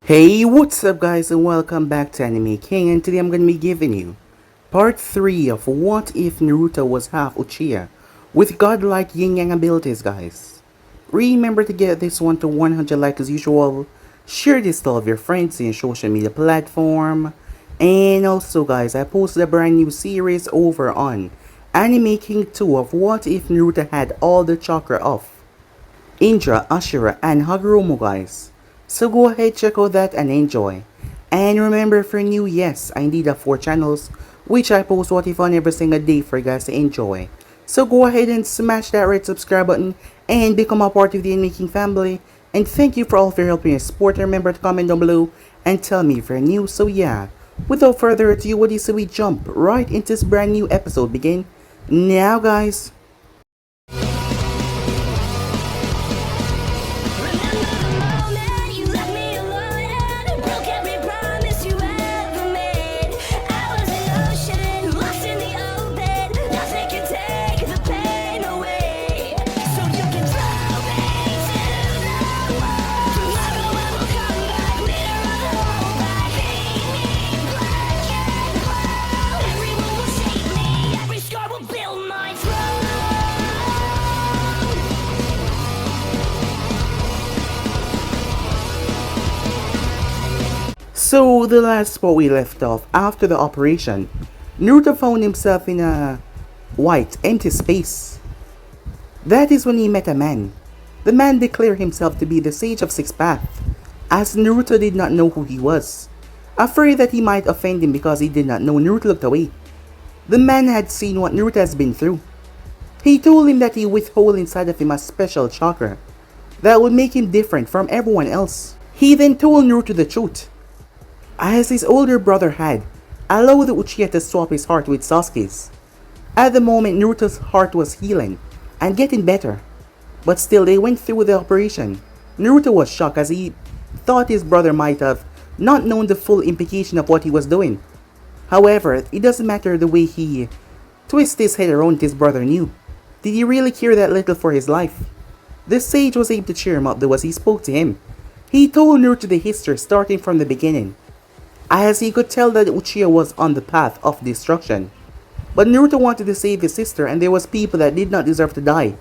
Hey, what's up guys and welcome back to Anime King, and today I'm going to be giving you part 3 of What If Naruto Was Half Uchiha with godlike Yin-Yang abilities guys. Remember to get this one to 100 likes as usual, share this to all of your friends in social media platform, and also guys, I posted a brand new series over on Anime King 2 of What If Naruto Had All the Chakra of Indra, Ashura, and Hagoromo guys. So go ahead, check out that and enjoy. And remember, for new, yes, I indeed have 4 channels, which I post what if on every single day for you guys to enjoy. So go ahead and smash that red subscribe button and become a part of the Making family. And thank you for all of your help and your support. Remember to comment down below and tell me if you're new. So yeah, without further ado, what do you say we jump right into this brand new episode begin now guys. So the last spot we left off, after the operation, Naruto found himself in a white, empty space. That is when he met a man. The man declared himself to be the Sage of Six Paths, as Naruto did not know who he was. Afraid that he might offend him because he did not know, Naruto looked away. The man had seen what Naruto has been through. He told him that he withheld inside of him a special chakra that would make him different from everyone else. He then told Naruto the truth. As his older brother had, allowed the Uchiha to swap his heart with Sasuke's. At the moment, Naruto's heart was healing and getting better, but still they went through the operation. Naruto was shocked as he thought his brother might have not known the full implication of what he was doing. However, it doesn't matter the way he twisted his head around, his brother knew. Did he really care that little for his life? The sage was able to cheer him up though as he spoke to him. He told Naruto the history starting from the beginning, as he could tell that Uchiha was on the path of destruction. But Naruto wanted to save his sister, and there was people that did not deserve to die.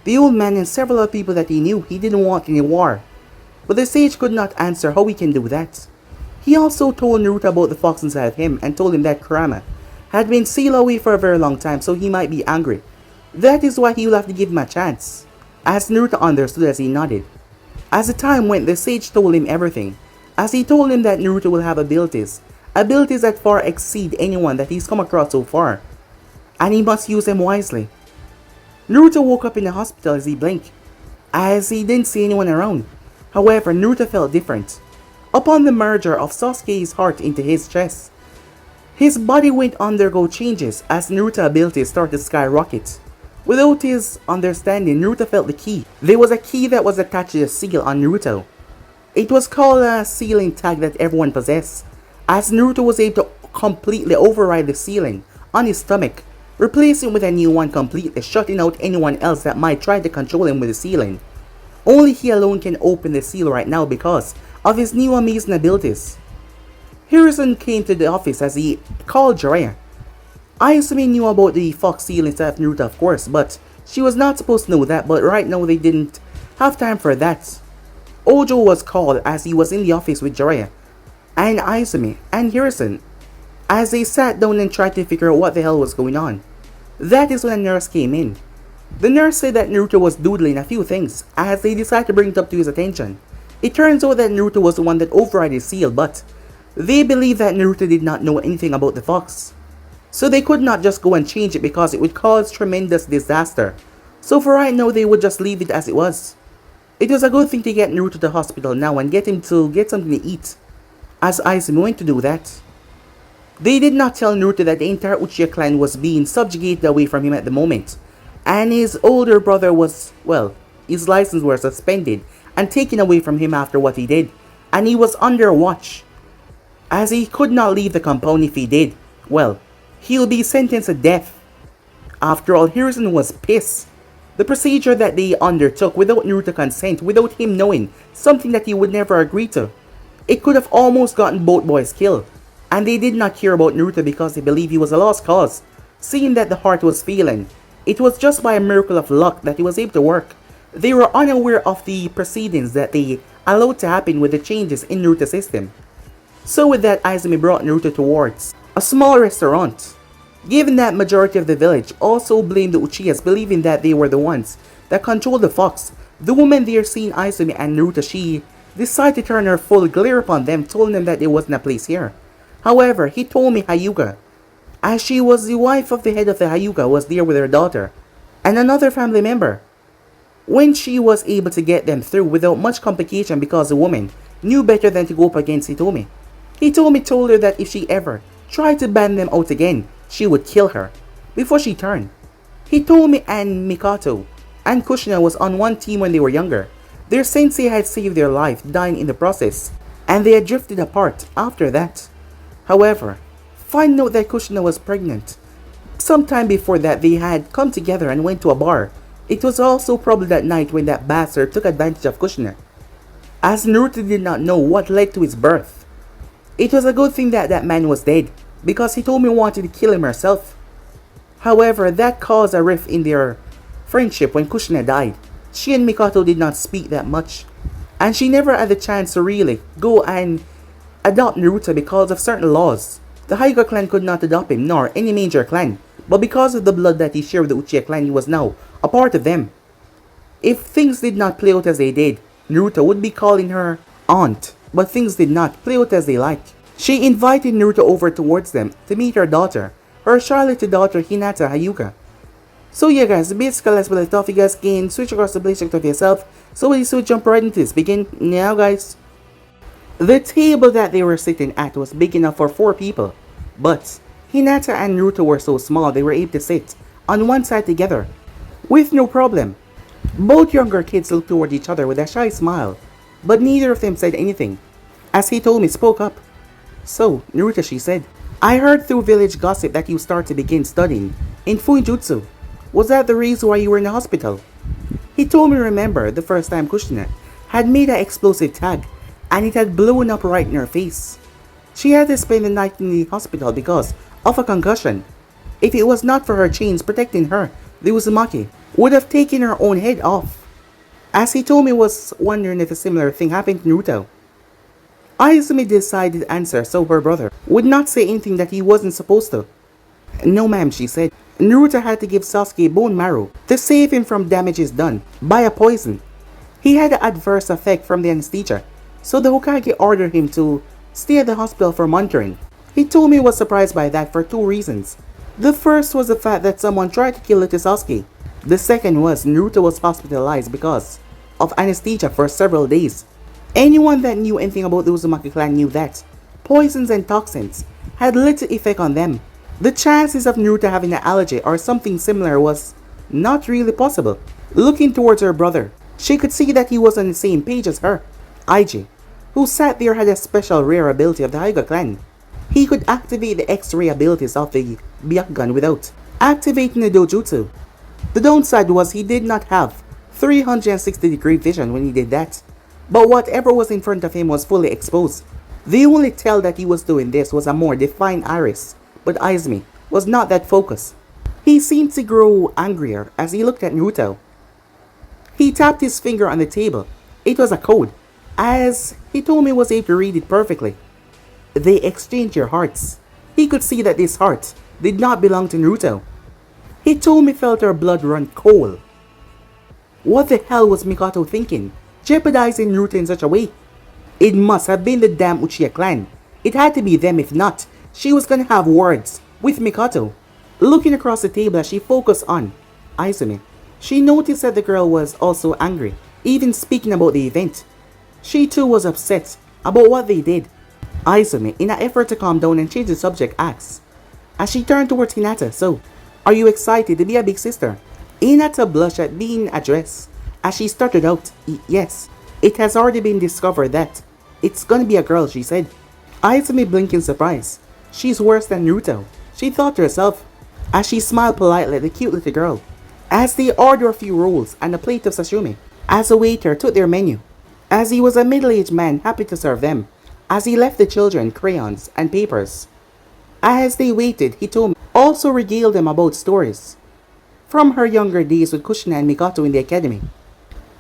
The old man and several other people that he knew. He didn't want any war. But the sage could not answer how he can do that. He also told Naruto about the fox inside of him and told him that Kurama had been sealed away for a very long time, so he might be angry. That is why he will have to give him a chance, as Naruto understood as he nodded. As the time went, the sage told him everything, as he told him that Naruto will have abilities that far exceed anyone that he's come across so far, and he must use them wisely. Naruto woke up in the hospital as he blinked, as he didn't see anyone around. However, Naruto felt different. Upon the merger of Sasuke's heart into his chest, his body went undergo changes as Naruto's abilities started to skyrocket. Without his understanding, Naruto felt the key. There was a key that was attached to the seal on Naruto. It was called a sealing tag that everyone possessed, as Naruto was able to completely override the sealing on his stomach, replacing it with a new one completely, shutting out anyone else that might try to control him with the sealing. Only he alone can open the seal right now because of his new amazing abilities. Hiruzen came to the office as he called Jiraiya. Izumi knew about the fox seal inside of Naruto of course, but she was not supposed to know that, but right now they didn't have time for that. Ojo was called as he was in the office with Jiraiya and Izumi and Hiruzen as they sat down and tried to figure out what the hell was going on. That is when a nurse came in. The nurse said that Naruto was doodling a few things as they decided to bring it up to his attention. It turns out that Naruto was the one that override his seal, but they believed that Naruto did not know anything about the fox. So they could not just go and change it because it would cause tremendous disaster. So for right now they would just leave it as it was. It was a good thing to get Naruto to the hospital now and get him to get something to eat, as Izumi went to do that. They did not tell Naruto that the entire Uchiha clan was being subjugated away from him at the moment, and his older brother was, well, his license was suspended and taken away from him after what he did, and he was under watch, as he could not leave the compound. If he did, well, he'll be sentenced to death. After all, Hiruzen was pissed. The procedure that they undertook without Naruto's consent, without him knowing, something that he would never agree to. It could have almost gotten both boys killed, and they did not care about Naruto because they believed he was a lost cause. Seeing that the heart was failing, it was just by a miracle of luck that he was able to work. They were unaware of the proceedings that they allowed to happen with the changes in Naruto's system. So with that, Izumi brought Naruto towards a small restaurant. Given that majority of the village also blamed the Uchihas, believing that they were the ones that controlled the fox, the woman there seeing Izumi and Naruto, she decided to turn her full glare upon them, telling them that there wasn't a place here. However, he told me Hyuga, as she was the wife of the head of the Hyuga, was there with her daughter and another family member. When she was able to get them through without much complication because the woman knew better than to go up against Hitomi. Hitomi told her that if she ever tried to ban them out again, she would kill her before she turned. Hitomi and Mikato and Kushina was on one team when they were younger. Their sensei had saved their life, dying in the process, and they had drifted apart after that. However, find out that Kushina was pregnant. Sometime before that, they had come together and went to a bar. It was also probably that night when that bastard took advantage of Kushina, as Naruto did not know what led to his birth. It was a good thing that that man was dead, because Hitomi wanted to kill him herself. However, that caused a rift in their friendship when Kushina died. She and Mikato did not speak that much, and she never had the chance to really go and adopt Naruto because of certain laws. The Hyuga clan could not adopt him, nor any major clan, but because of the blood that he shared with the Uchiha clan, he was now a part of them. If things did not play out as they did, Naruto would be calling her aunt, but things did not play out as they liked. She invited Naruto over towards them to meet her daughter, her Charlotte daughter Hinata Hyuga. So yeah guys, basically that's what I thought. You guys can switch across the place, check it out for yourself. So we just jump right into this. Begin now guys. The table that they were sitting at was big enough for 4 people, but Hinata and Naruto were so small they were able to sit on one side together with no problem. Both younger kids looked toward each other with a shy smile, but neither of them said anything, as Hitomi spoke up. So, Naruto, she said, I heard through village gossip that you start to begin studying in Fuinjutsu. Was that the reason why you were in the hospital? Hitomi remembered the first time Kushina had made an explosive tag, and it had blown up right in her face. She had to spend the night in the hospital because of a concussion. If it was not for her chains protecting her, the Uzumaki would have taken her own head off. As Hitomi was wondering if a similar thing happened to Naruto, Izumi decided to answer so her brother would not say anything that he wasn't supposed to. No ma'am, she said. Naruto had to give Sasuke bone marrow to save him from damages done by a poison. He had an adverse effect from the anesthesia, so the Hokage ordered him to stay at the hospital for monitoring. Hitomi was surprised by that for 2 reasons. The first was the fact that someone tried to kill little Sasuke. The second was Naruto was hospitalized because of anesthesia for several days. Anyone that knew anything about the Uzumaki clan knew that poisons and toxins had little effect on them. The chances of Naruto having an allergy or something similar was not really possible. Looking towards her brother, she could see that he was on the same page as her. Iji, who sat there, had a special rare ability of the Hyuga clan. He could activate the X-ray abilities of the Byakugan without activating the Dojutsu. The downside was he did not have 360-degree vision when he did that, but whatever was in front of him was fully exposed. The only tell that he was doing this was a more defined iris, but Izumi was not that focused. He seemed to grow angrier as he looked at Naruto. He tapped his finger on the table. It was a code, as Hitomi was able to read it perfectly. They exchanged their hearts. He could see that this heart did not belong to Naruto. Hitomi felt her blood run cold. What the hell was Mikato thinking, jeopardizing Naruto in such a way? It must have been the damn Uchiha clan. It had to be them. If not, she was gonna have words with Mikato. Looking across the table as she focused on Izumi, she noticed that the girl was also angry, even speaking about the event. She too was upset about what they did. Izumi, in an effort to calm down and change the subject, asked, as she turned towards Hinata, so, are you excited to be a big sister? Hinata blushed at being addressed, as she stuttered out, yes, it has already been discovered that it's gonna be a girl, she said. Izumi blinked in surprise. She's worse than Naruto, she thought to herself, as she smiled politely at the cute little girl. As they ordered a few rolls and a plate of sashimi, as a waiter took their menu. As he was a middle-aged man happy to serve them, as he left the children crayons and papers. As they waited, Hitomi also regaled them about stories from her younger days with Kushina and Mikoto in the academy.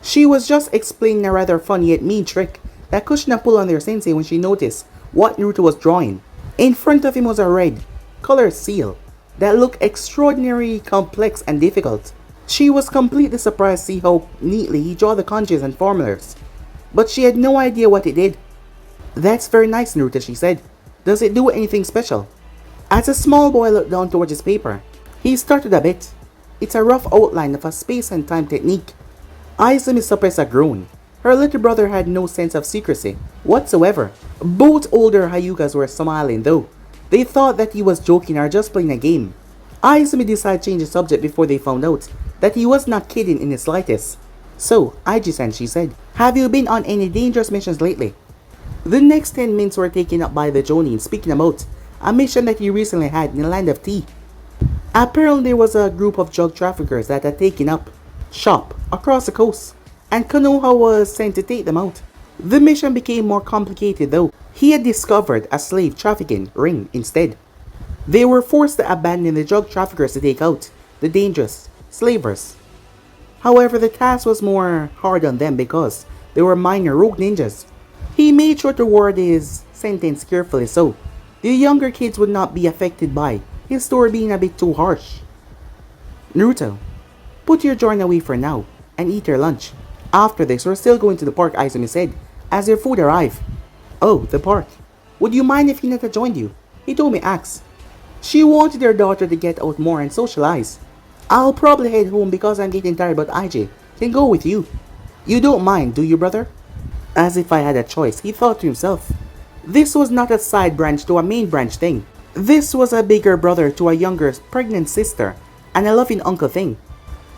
She was just explaining a rather funny yet mean trick that Kushina pulled on their sensei when she noticed what Naruto was drawing. In front of him was a red, colored seal that looked extraordinarily complex and difficult. She was completely surprised to see how neatly he drew the kanjis and formulas, but she had no idea what it did. "That's very nice, Naruto," she said. "Does it do anything special?" As a small boy looked down towards his paper, he started a bit. It's a rough outline of a space and time technique. Izumi suppressed a groan. Her little brother had no sense of secrecy whatsoever. Both older Hyugas were smiling though. They thought that he was joking or just playing a game. Izumi decided to change the subject before they found out that he was not kidding in the slightest. "So, Aiji-san," she said, "have you been on any dangerous missions lately?" The next 10 minutes were taken up by the Jonin speaking about a mission that he recently had in the land of tea. Apparently there was a group of drug traffickers that had taken up shop across the coast, and Konoha was sent to take them out. The mission became more complicated though. He had discovered a slave trafficking ring instead. They were forced to abandon the drug traffickers to take out the dangerous slavers. However, the task was more hard on them because they were minor rogue ninjas. He made sure to word his sentence carefully so the younger kids would not be affected by his story being a bit too harsh. "Naruto, put your drawing away for now and eat your lunch. After this, we're still going to the park," Izumi said, as their food arrived. "Oh, the park. Would you mind if Hinata joined you?" Hitomi asked. She wanted her daughter to get out more and socialize. "I'll probably head home because I'm getting tired, but IJ can go with you. You don't mind, do you, brother?" As if I had a choice, he thought to himself. This was not a side branch to a main branch thing. This was a bigger brother to a younger pregnant sister and a loving uncle thing.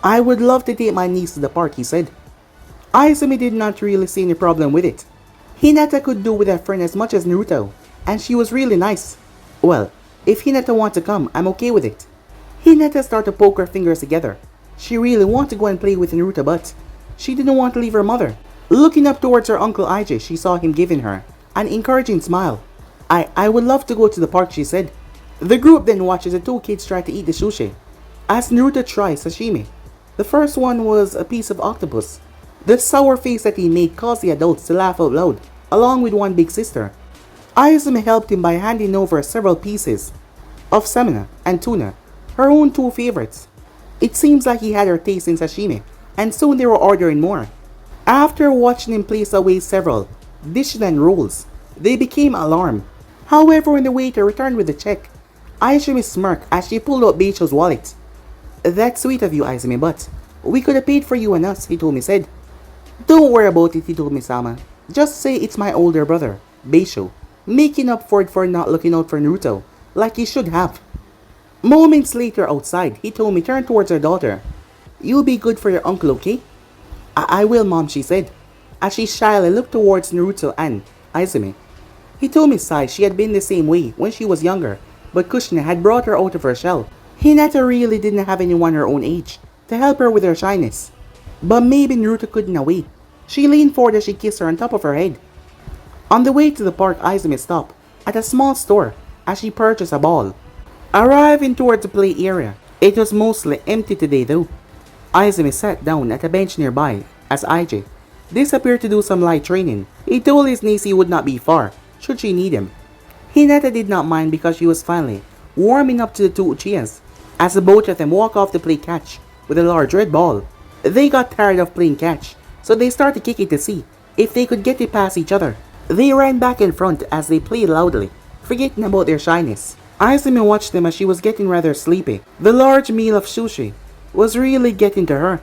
"I would love to take my niece to the park," he said. Izumi did not really see any problem with it. Hinata could do with a friend as much as Naruto, and she was really nice. "Well, if Hinata wants to come, I'm okay with it." Hinata started to poke her fingers together. She really wanted to go and play with Naruto, but she didn't want to leave her mother. Looking up towards her uncle IJ, she saw him giving her an encouraging smile. I would love to go to the park," she said. The group then watched as the two kids tried to eat the sushi. As Naruto tried sashimi, the first one was a piece of octopus. The sour face that he made caused the adults to laugh out loud, along with one big sister. Izumi helped him by handing over several pieces of salmon and tuna, her own two favorites. It seems like he had her taste in sashimi, and soon they were ordering more. After watching him place away several dishes and rolls, they became alarmed. However, when the waiter returned with the check, Izumi smirked as she pulled out Beisho's wallet. "That's sweet of you, Izumi, but we could have paid for you and us," Hitomi said. "Don't worry about it, Hitomi-sama. Just say it's my older brother, Beisho, making up for it for not looking out for Naruto, like he should have." Moments later outside, Hitomi turned towards her daughter. "You'll be good for your uncle, okay?" I will, Mom," she said, as she shyly looked towards Naruto and Izumi. Hitomi sighed. She had been the same way when she was younger, but Kushina had brought her out of her shell. Hinata really didn't have anyone her own age to help her with her shyness. But maybe Naruto couldn't wait. She leaned forward as she kissed her on top of her head. On the way to the park, Izumi stopped at a small store as she purchased a ball. Arriving towards the play area, it was mostly empty today though. Izumi sat down at a bench nearby as IJ disappeared to do some light training. He told his niece he would not be far should she need him. Hinata did not mind because she was finally warming up to the two Uchihas as the both of them walked off to play catch with a large red ball. They got tired of playing catch, so they started kicking to see if they could get it past each other. They ran back and front as they played loudly, forgetting about their shyness. Izumi watched them as she was getting rather sleepy. The large meal of sushi was really getting to her.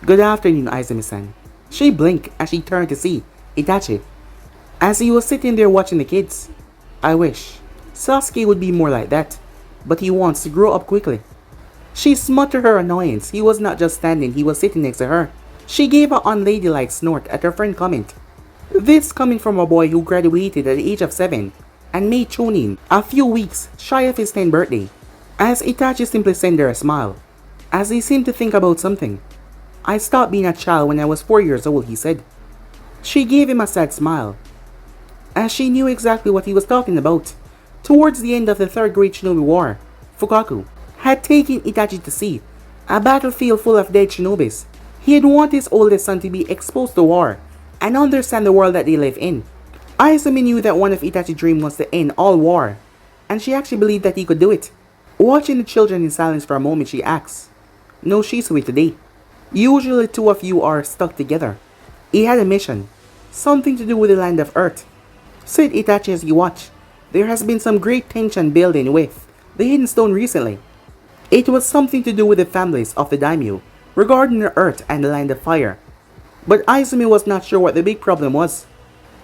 "Good afternoon, Izumi-san." She blinked as she turned to see Itachi, as he was sitting there watching the kids. "I wish Sasuke would be more like that, but he wants to grow up quickly." She smuttered her annoyance. He was not just standing, he was sitting next to her. She gave an unladylike snort at her friend's comment. This coming from a boy who graduated at the age of 7 and made Chunin a few weeks shy of his 10th birthday. As Itachi simply sent her a smile, as he seemed to think about something. "I stopped being a child when I was 4 years old," he said. She gave him a sad smile. as she knew exactly what he was talking about. Towards the end of the Third Great Shinobi War, Fukaku had taken Itachi to sea, a battlefield full of dead shinobis. He had wanted his oldest son to be exposed to war and understand the world that they live in. Izumi knew that one of Itachi's dreams was to end all war, and she actually believed that he could do it. Watching the children in silence for a moment, she asks, "No Shisui today. Usually two of you are stuck together." He had a mission, something to do with the land of Earth, said Itachi as he watched. There has been some great tension building with the Hidden Stone recently. It was something to do with the families of the daimyo regarding the Earth and the land of fire. But Izumi was not sure what the big problem was.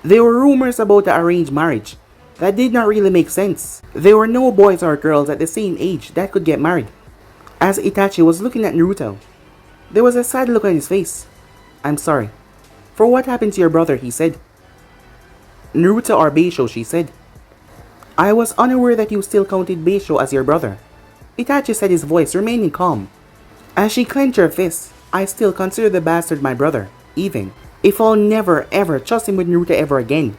There were rumors about the arranged marriage that did not really make sense. There were no boys or girls at the same age that could get married. As Itachi was looking at Naruto, there was a sad look on his face. "I'm sorry for what happened to your brother," he said. "Naruto or Beisho," she said. "I was unaware that you still counted Beisho as your brother," Itachi said, his voice remaining calm. As she clenched her fist, "I still consider the bastard my brother, even if I'll never ever trust him with Naruto ever again.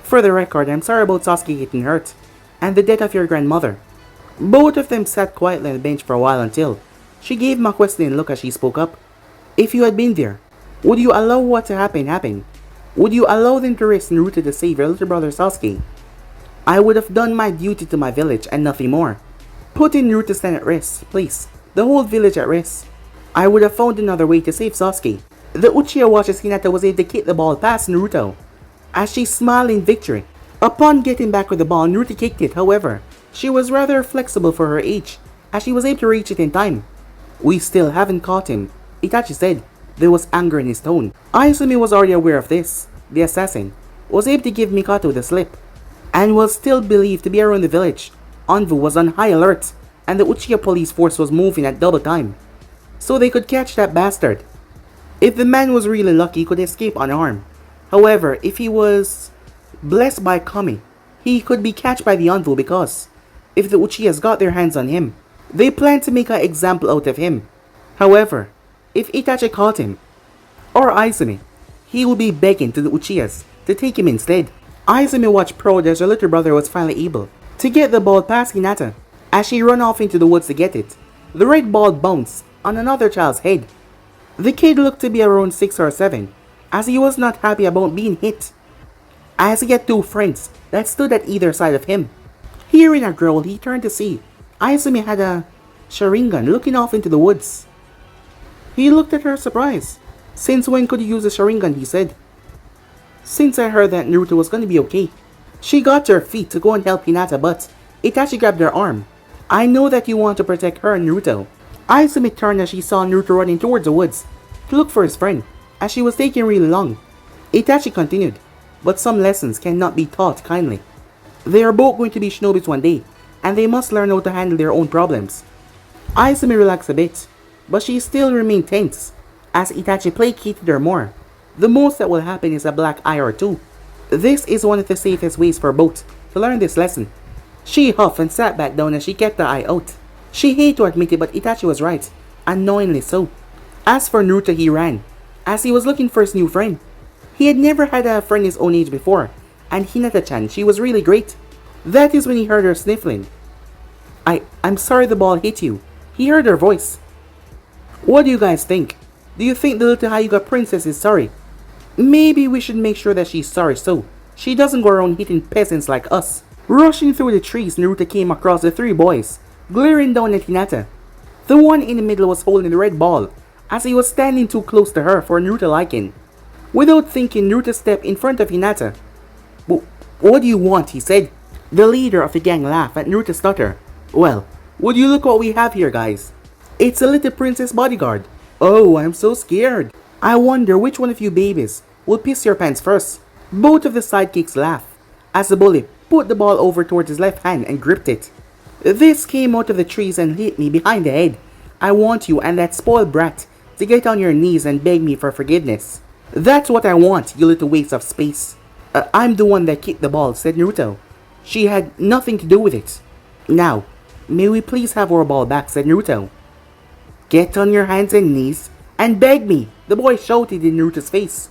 For the record, I'm sorry about Sasuke getting hurt, and the death of your grandmother." Both of them sat quietly on the bench for a while until she gave him a questioning look as she spoke up. "If you had been there, would you allow what to happen? Would you allow them to risk Naruto to save your little brother Sasuke?" "I would have done my duty to my village and nothing more. Putting Naruto's stand at risk, please, the whole village at risk. I would have found another way to save Sasuke." The Uchiha watches Hinata was able to kick the ball past Naruto as she smiled in victory. Upon getting back with the ball, Naruto kicked it. However, she was rather flexible for her age as she was able to reach it in time. "We still haven't caught him," Itachi said. There was anger in his tone. Izumi was already aware of this. The assassin was able to give Mikato the slip and was still believed to be around the village. Anbu was on high alert and the Uchiha police force was moving at double time so they could catch that bastard. If the man was really lucky, he could escape unharmed. However, if he was blessed by Kami, he could be catched by the Anbu because if the Uchihas got their hands on him, they planned to make an example out of him. However, if Itachi caught him, or Izumi, he would be begging to the Uchihas to take him instead. Izumi watched proud as her little brother was finally able to get the ball past Hinata. As she ran off into the woods to get it, the red ball bounced on another child's head. The kid looked to be around 6 or 7, as he was not happy about being hit, as he had two friends that stood at either side of him. Hearing a growl, he turned to see Izumi had a Sharingan looking off into the woods. He looked at her surprised. "Since when could you use a Sharingan?" he said. "Since I heard that Naruto was going to be okay." She got to her feet to go and help Hinata, but Itachi grabbed her arm. "I know that you want to protect her and Naruto." Izumi turned as she saw Naruto running towards the woods to look for his friend, as she was taking really long. Itachi continued, "But some lessons cannot be taught kindly. They are both going to be shinobis one day, and they must learn how to handle their own problems." Izumi relaxed a bit, but she still remained tense, as Itachi placated her more. "The most that will happen is a black eye or two. This is one of the safest ways for both to learn this lesson." She huffed and sat back down as she kept her eye out. She hated to admit it, but Itachi was right, annoyingly so. As for Naruto, he ran, as he was looking for his new friend. He had never had a friend his own age before, and Hinata-chan, she was really great. That is when he heard her sniffling. I'm sorry the ball hit you." He heard her voice. "What do you guys think? Do you think the little Hyuga princess is sorry? Maybe we should make sure that she's sorry so she doesn't go around hitting peasants like us." Rushing through the trees, Naruto came across the three boys, glaring down at Hinata. The one in the middle was holding the red ball, as he was standing too close to her for Naruto liking. Without thinking, Naruto stepped in front of Hinata. What do you want?" he said. The leader of the gang laughed at Naruto's stutter. "Well, would you look what we have here, guys? It's a little princess bodyguard. Oh, I'm so scared. I wonder which one of you babies will piss your pants first." Both of the sidekicks laughed as the bully put the ball over towards his left hand and gripped it. "This came out of the trees and hit me behind the head. I want you and that spoiled brat to get on your knees and beg me for forgiveness. That's what I want, you little waste of space." I'm the one that kicked the ball," said Naruto. "She had nothing to do with it." "Now, may we please have our ball back?" said Naruto. "Get on your hands and knees and beg me," the boy shouted in Naruto's face.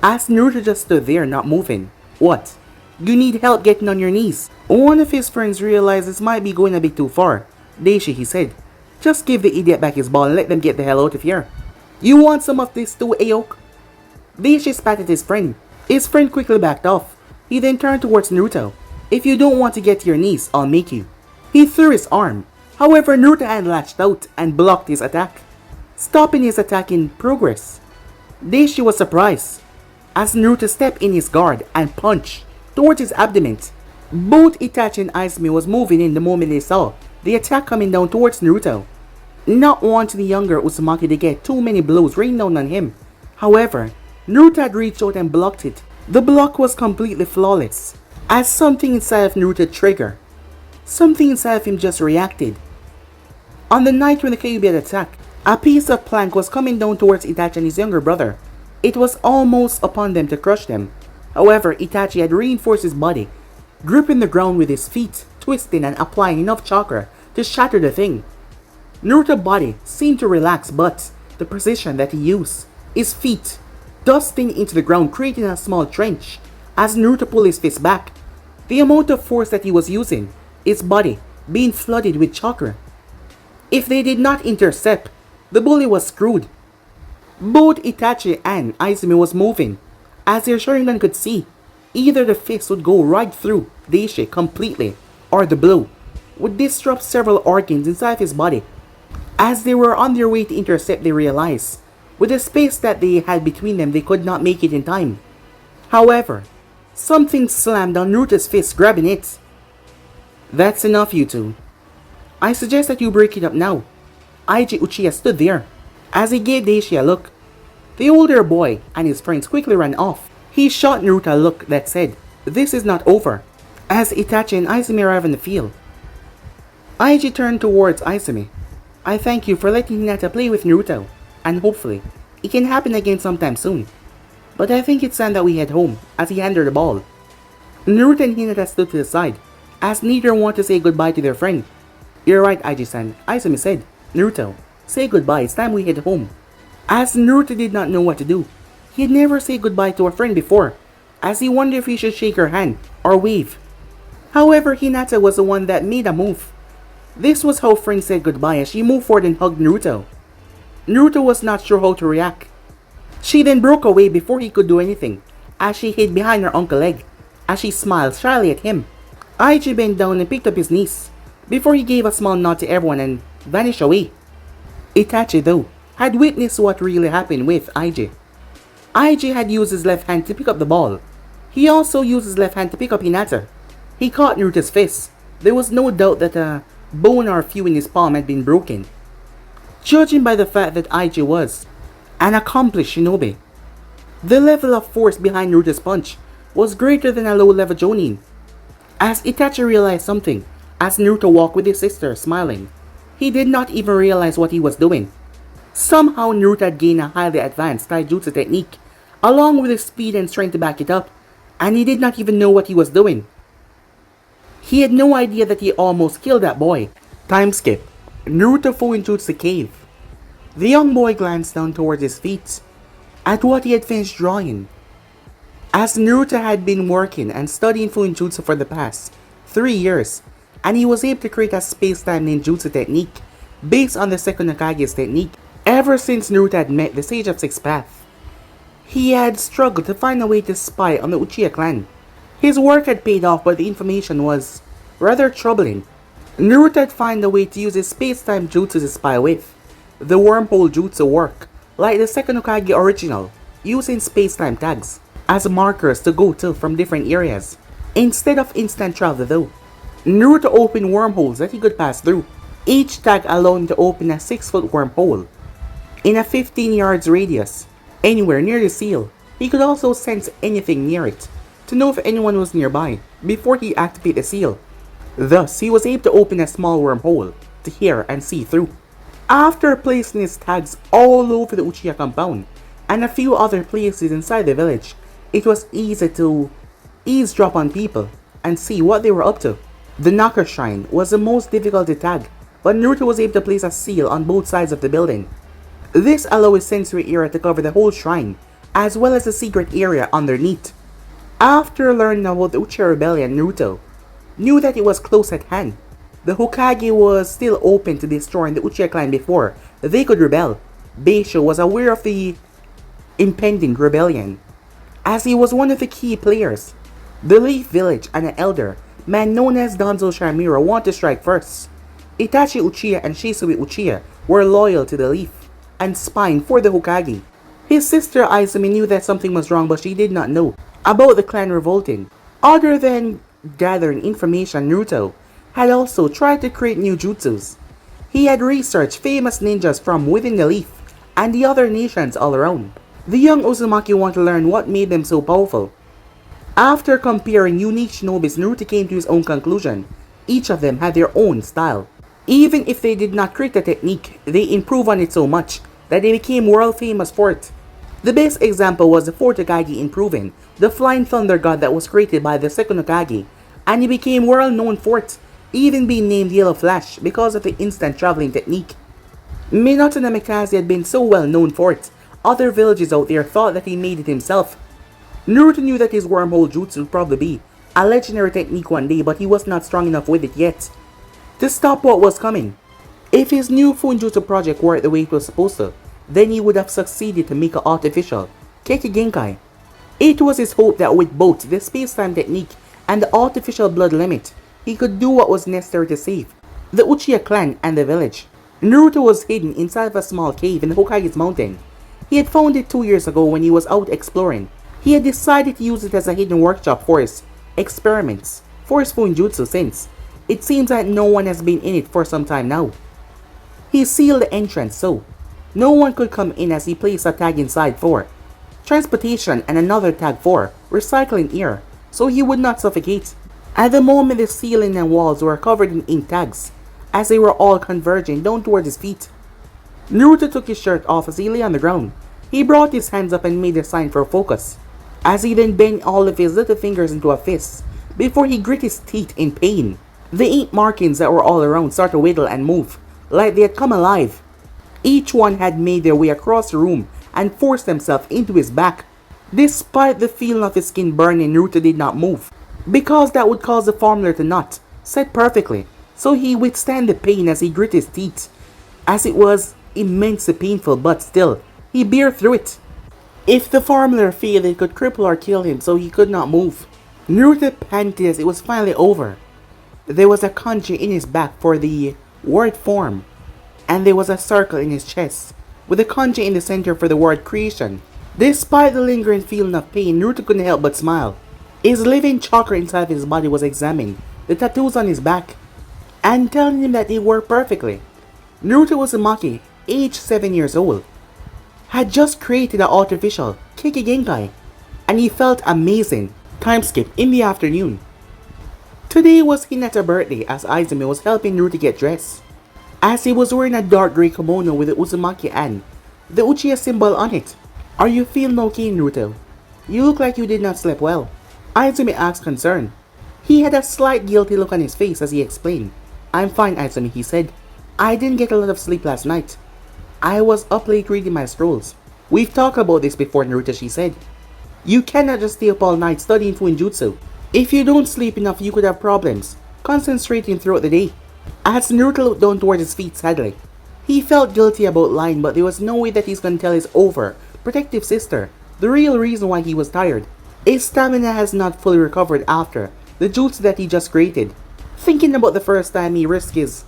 As Naruto just stood there not moving. "What? You need help getting on your knees. One of his friends realized this might be going a bit too far. Daishi, he said. Just give the idiot back his ball and let them get the hell out of here. You want some of this too, Aok? Daishi spat at his friend. His friend quickly backed off. He then turned towards Naruto. If you don't want to get to your knees, I'll make you. He threw his arm. However, Naruto had latched out and blocked his attack, stopping his attack in progress. Daishi was surprised as Naruto stepped in his guard and punched towards his abdomen. Both Itachi and Izumi was moving in the moment they saw the attack coming down towards Naruto, not wanting the younger Uzumaki to get too many blows rained down on him. However, Naruto had reached out and blocked it. The block was completely flawless, as something inside of Naruto triggered. Something inside of him just reacted. On the night when the Kyuubi had attacked, a piece of plank was coming down towards Itachi and his younger brother. It was almost upon them to crush them. However, Itachi had reinforced his body, gripping the ground with his feet, twisting and applying enough chakra to shatter the thing. Naruto's body seemed to relax, but the precision that he used, his feet dusting into the ground, creating a small trench as Naruto pulled his fist back. The amount of force that he was using, his body being flooded with chakra. If they did not intercept, the bully was screwed. Both Itachi and Izumi was moving. As their Sharingan could see, either the fist would go right through Daishi completely, or the blow would disrupt several organs inside his body. As they were on their way to intercept, they realized, with the space that they had between them, they could not make it in time. However, something slammed on Naruto's fist, grabbing it. That's enough, you two. I suggest that you break it up now. Uchiha stood there. As he gave Daishi a look, the older boy and his friends quickly ran off. He shot Naruto a look that said, "This is not over." As Itachi and Izumi arrived in the field, Aiji turned towards Izumi. "I thank you for letting Hinata play with Naruto, and hopefully, it can happen again sometime soon. But I think it's time that we head home," as he handed her the ball. Naruto and Hinata stood to the side, as neither wanted to say goodbye to their friend. "You're right, Aiji-san," Izumi said. "Naruto, say goodbye, it's time we head home." As Naruto did not know what to do, he had never said goodbye to a friend before, as he wondered if he should shake her hand or wave. However, Hinata was the one that made a move. This was how friends said goodbye as she moved forward and hugged Naruto. Naruto was not sure how to react. She then broke away before he could do anything, as she hid behind her uncle's leg, as she smiled shyly at him. Aiji bent down and picked up his niece, before he gave a small nod to everyone and vanished away. Itachi, though, had witnessed what really happened with Aiji. Aiji had used his left hand to pick up the ball. He also used his left hand to pick up Hinata. He caught Naruto's fist. There was no doubt that a bone or a few in his palm had been broken. Judging by the fact that Aiji was an accomplished shinobi, the level of force behind Naruto's punch was greater than a low-level jonin. As Itachi realized something, as Naruto walked with his sister, smiling, he did not even realize what he was doing. Somehow Naruto had gained a highly advanced taijutsu technique, along with the speed and strength to back it up, and he did not even know what he was doing. He had no idea that he almost killed that boy. Time skip. Naruto Fuinjutsu cave. The young boy glanced down towards his feet, at what he had finished drawing. As Naruto had been working and studying Fuinjutsu for the past 3 years, and he was able to create a space-time ninjutsu technique based on the second Hokage's technique ever since Naruto had met the Sage of Six Paths. He had struggled to find a way to spy on the Uchiha clan. His work had paid off, but the information was rather troubling. Naruto had found a way to use his space-time jutsu to spy with. The wormhole jutsu work, like the second Hokage original, using space-time tags as markers to go to from different areas. Instead of instant travel though, Naruto opened wormholes that he could pass through, each tag allowing him to open a 6-foot wormhole in a 15 yards radius, anywhere near the seal. He could also sense anything near it to know if anyone was nearby before he activated the seal. Thus, he was able to open a small wormhole to hear and see through. After placing his tags all over the Uchiha compound and a few other places inside the village, it was easy to eavesdrop on people and see what they were up to. The Knocker Shrine was the most difficult to tag, but Naruto was able to place a seal on both sides of the building. This allowed his sensory area to cover the whole shrine, as well as the secret area underneath. After learning about the Uchiha rebellion, Naruto knew that it was close at hand. The Hokage was still open to destroying the Uchiha clan before they could rebel. Beisho was aware of the impending rebellion, as he was one of the key players. The Leaf Village and an elder, man known as Danzo Shamira, wanted to strike first. Itachi Uchiha and Shisui Uchiha were loyal to the Leaf and spying for the Hokage. His sister Izumi knew that something was wrong, but she did not know about the clan revolting. Other than gathering information, Naruto had also tried to create new jutsus. He had researched famous ninjas from within the Leaf and the other nations all around. The young Uzumaki wanted to learn what made them so powerful. After comparing unique shinobis, Naruto came to his own conclusion. Each of them had their own style. Even if they did not create the technique, they improved on it so much that they became world famous for it. The best example was the fourth Hokage improving the Flying Thunder God that was created by the second Hokage, and he became world known for it, even being named Yellow Flash because of the instant traveling technique. Minato no Mikaze had been so well known for it, other villages out there thought that he made it himself. Naruto knew that his wormhole jutsu would probably be a legendary technique one day, but he was not strong enough with it yet to stop what was coming. If his new Fuinjutsu project worked the way it was supposed to, then he would have succeeded to make an artificial Keiki Genkai. It was his hope that with both the space-time technique and the artificial blood limit, he could do what was necessary to save the Uchiha clan and the village. Naruto was hidden inside of a small cave in the Hokage's mountain. He had found it 2 years ago when he was out exploring. He had decided to use it as a hidden workshop for his experiments, for his Fuinjutsu, since it seems that no one has been in it for some time now. He sealed the entrance so no one could come in, as he placed a tag inside for transportation and another tag for recycling air, so he would not suffocate. At the moment, the ceiling and walls were covered in ink tags, as they were all converging down towards his feet. Naruto took his shirt off as he lay on the ground. He brought his hands up and made a sign for focus, as he then bent all of his little fingers into a fist before he grit his teeth in pain. The ink markings that were all around started to wiggle and move, like they had come alive. Each one had made their way across the room and forced themselves into his back. Despite the feeling of his skin burning, Naruto did not move, because that would cause the formula to not set perfectly, so he withstand the pain as he grit his teeth, as it was immensely painful, but still, he bear through it. If the formula failed, it could cripple or kill him, so he could not move. Naruto panted as it was finally over. There was a kanji in his back for the word form, and there was a circle in his chest, with a kanji in the center for the word creation. Despite the lingering feeling of pain, Naruto couldn't help but smile. His living chakra inside his body was examining the tattoos on his back, and telling him that they worked perfectly. Naruto Uzumaki, aged 7 years old, had just created an artificial Keiki Genkai, and he felt amazing. Time skip in the afternoon. Today was Hinata's birthday, as Izumi was helping Naruto get dressed, as he was wearing a dark grey kimono with the Uzumaki and the Uchiha symbol on it. "Are you feeling okay, Naruto? You look like you did not sleep well," Izumi asked, concerned. He had a slight guilty look on his face as he explained. "I'm fine, Izumi," he said. "I didn't get a lot of sleep last night. I was up late reading my scrolls." "We've talked about this before, Naruto," she said. "You cannot just stay up all night studying Fuinjutsu. If you don't sleep enough, you could have problems concentrating throughout the day." As Naruto looked down towards his feet sadly, he felt guilty about lying, but there was no way that he's going to tell his overprotective sister the real reason why he was tired. His stamina has not fully recovered after the jutsu that he just created. Thinking about the first time he risked his,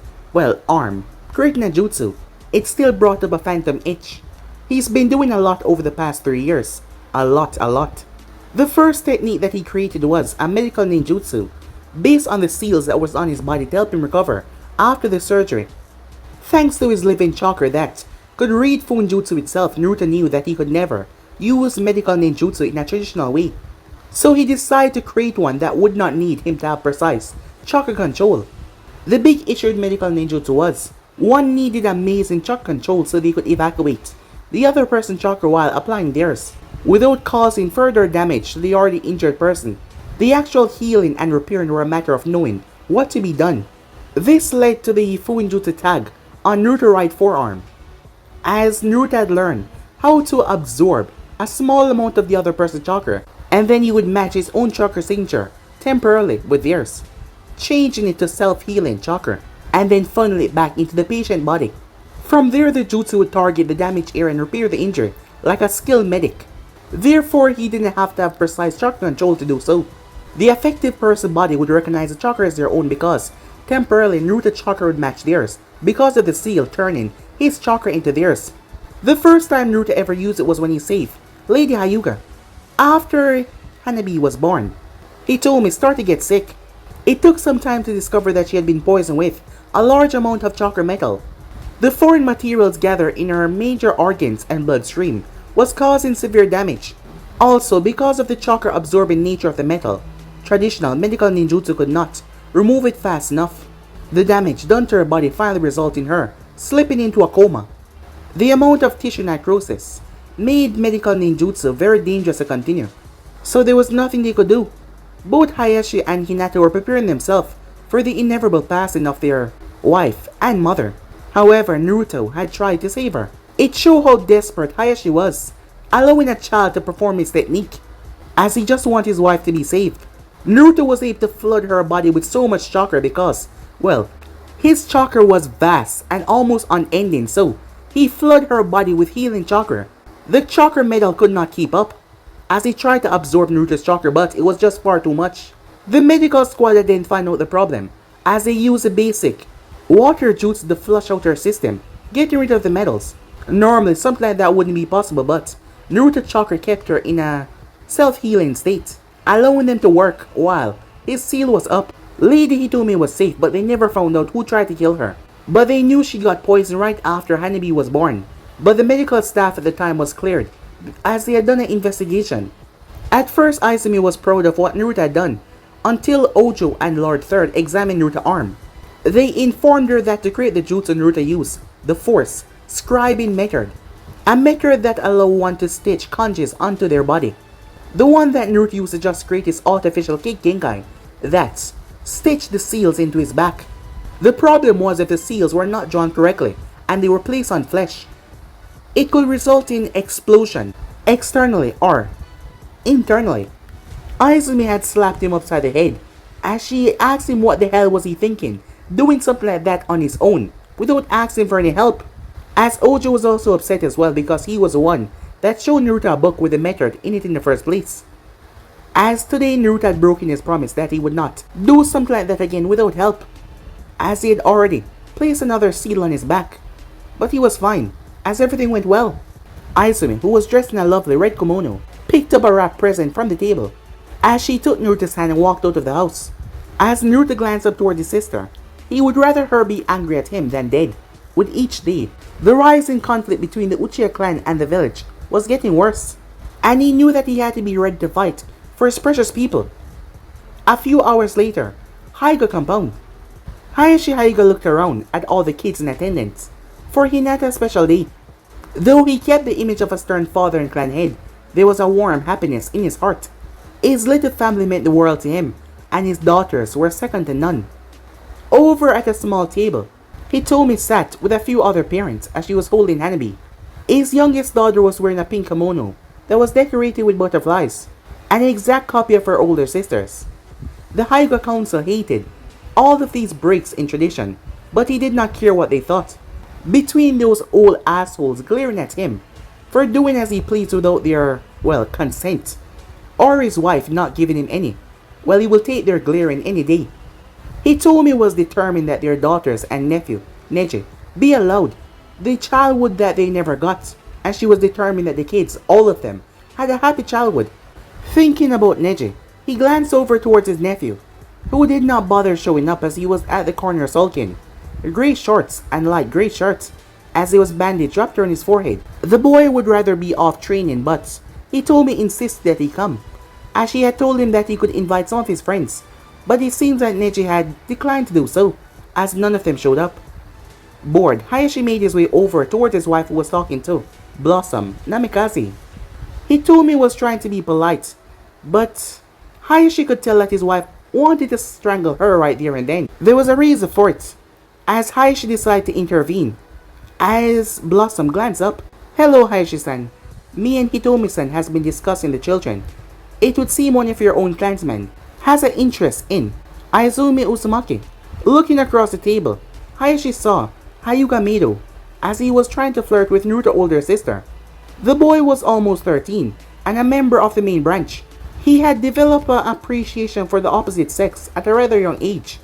arm creating a jutsu, it still brought up a phantom itch. He's been doing a lot over the past 3 years. A lot. The first technique that he created was a medical ninjutsu, based on the seals that was on his body to help him recover after the surgery. Thanks to his living chakra that could read Fuinjutsu itself, Naruto knew that he could never use medical ninjutsu in a traditional way. So he decided to create one that would not need him to have precise chakra control. The big issue with medical ninjutsu was, one needed amazing chakra control so they could evacuate the other person's chakra while applying theirs, without causing further damage to the already injured person. The actual healing and repairing were a matter of knowing what to be done. This led to the Fuinjutsu tag on Naruto's right forearm, as Naruto had learned how to absorb a small amount of the other person's chakra. and then he would match his own chakra signature temporarily with theirs, changing it to self-healing chakra, and then funnel it back into the patient body. From there, the jutsu would target the damaged area and repair the injury like a skilled medic. Therefore, he didn't have to have precise chakra control to do so. The affected person's body would recognize the chakra as their own because temporarily Naruto's chakra would match theirs because of the seal turning his chakra into theirs. The first time Naruto ever used it was when he saved Lady Hyuga after Hanabi was born. He told me he started to get sick. It took some time to discover that she had been poisoned with a large amount of chakra metal. The foreign materials gathered in her major organs and bloodstream was causing severe damage. Also, because of the chakra absorbing nature of the metal, traditional medical ninjutsu could not remove it fast enough. The damage done to her body finally resulted in her slipping into a coma. The amount of tissue necrosis made medical ninjutsu very dangerous to continue, so there was nothing they could do. Both Hayashi and Hinata were preparing themselves for the inevitable passing of their wife and mother. However, Naruto had tried to save her. It showed how desperate Hayashi was, allowing a child to perform his technique, as he just wanted his wife to be saved. Naruto was able to flood her body with so much chakra because, well, his chakra was vast and almost unending, so he flooded her body with healing chakra. The chakra metal could not keep up, as he tried to absorb Naruto's chakra, but it was just far too much. The medical squad didn't find out the problem, as they used a basic water jutsu to flush out her system, getting rid of the metals. Normally, something like that wouldn't be possible, but Naruto's chakra kept her in a self-healing state, allowing them to work while his seal was up. Lady Hitomi was safe, but they never found out who tried to kill her. But they knew she got poisoned right after Hanabi was born. But the medical staff at the time was cleared, as they had done an investigation. At first, Izumi was proud of what Naruto had done, until Ojo and Lord Third examined Naruto's arm. They informed her that to create the jutsu Naruto used, the Force Scribing method, a method that allowed one to stitch kanjis onto their body. The one that Naruto used to just create his artificial Kick Genkai, that stitched the seals into his back. The problem was if the seals were not drawn correctly and they were placed on flesh, it could result in explosion, externally or internally. Izumi had slapped him upside the head, as she asked him what the hell was he thinking, doing something like that on his own, without asking for any help. As Ojo was also upset as well because he was the one that showed Naruto a book with the method in it in the first place. As today Naruto had broken his promise that he would not do something like that again without help, as he had already placed another seal on his back. But he was fine, as everything went well. Izumi, who was dressed in a lovely red kimono, picked up a wrapped present from the table, as she took Naruto's hand and walked out of the house. As Naruto glanced up toward his sister, he would rather her be angry at him than dead. With each day, the rising conflict between the Uchiha clan and the village was getting worse, and he knew that he had to be ready to fight for his precious people. A few hours later, Hyuga compound. Hayashi Hyuga looked around at all the kids in attendance for Hinata's special day. Though he kept the image of a stern father and clan head, there was a warm happiness in his heart. His little family meant the world to him, and his daughters were second to none. Over at a small table, Hitomi sat with a few other parents as she was holding Hanabi. His youngest daughter was wearing a pink kimono that was decorated with butterflies, an exact copy of her older sister's. The Hyuga Council hated all of these breaks in tradition, but he did not care what they thought. Between those old assholes glaring at him for doing as he pleased without their, well, consent, or his wife not giving him any, well, he will take their glaring any day. Hitomi was determined that their daughters and nephew, Neji, be allowed the childhood that they never got, and she was determined that the kids, all of them, had a happy childhood. Thinking about Neji, he glanced over towards his nephew, who did not bother showing up as he was at the corner sulking, grey shorts and light grey shirt, as there was bandage wrapped around his forehead. The boy would rather be off training, but Hitomi insisted that he come, as she had told him that he could invite some of his friends, but it seems that Neji had declined to do so, as none of them showed up. Bored, Hayashi made his way over towards his wife who was talking to Blossom Namikaze. Hitomi was trying to be polite, but Hayashi could tell that his wife wanted to strangle her right there and then. There was a reason for it, as Hayashi decided to intervene. As Blossom glanced up, "Hello Hayashi-san, me and Hitomi-san has been discussing the children. It would seem one of your own clansmen has an interest in Izumi Uzumaki. Looking across the table, Hayashi saw Hyuga Mido as he was trying to flirt with Naruto's older sister. The boy was almost 13 and a member of the main branch. He had developed an appreciation for the opposite sex at a rather young age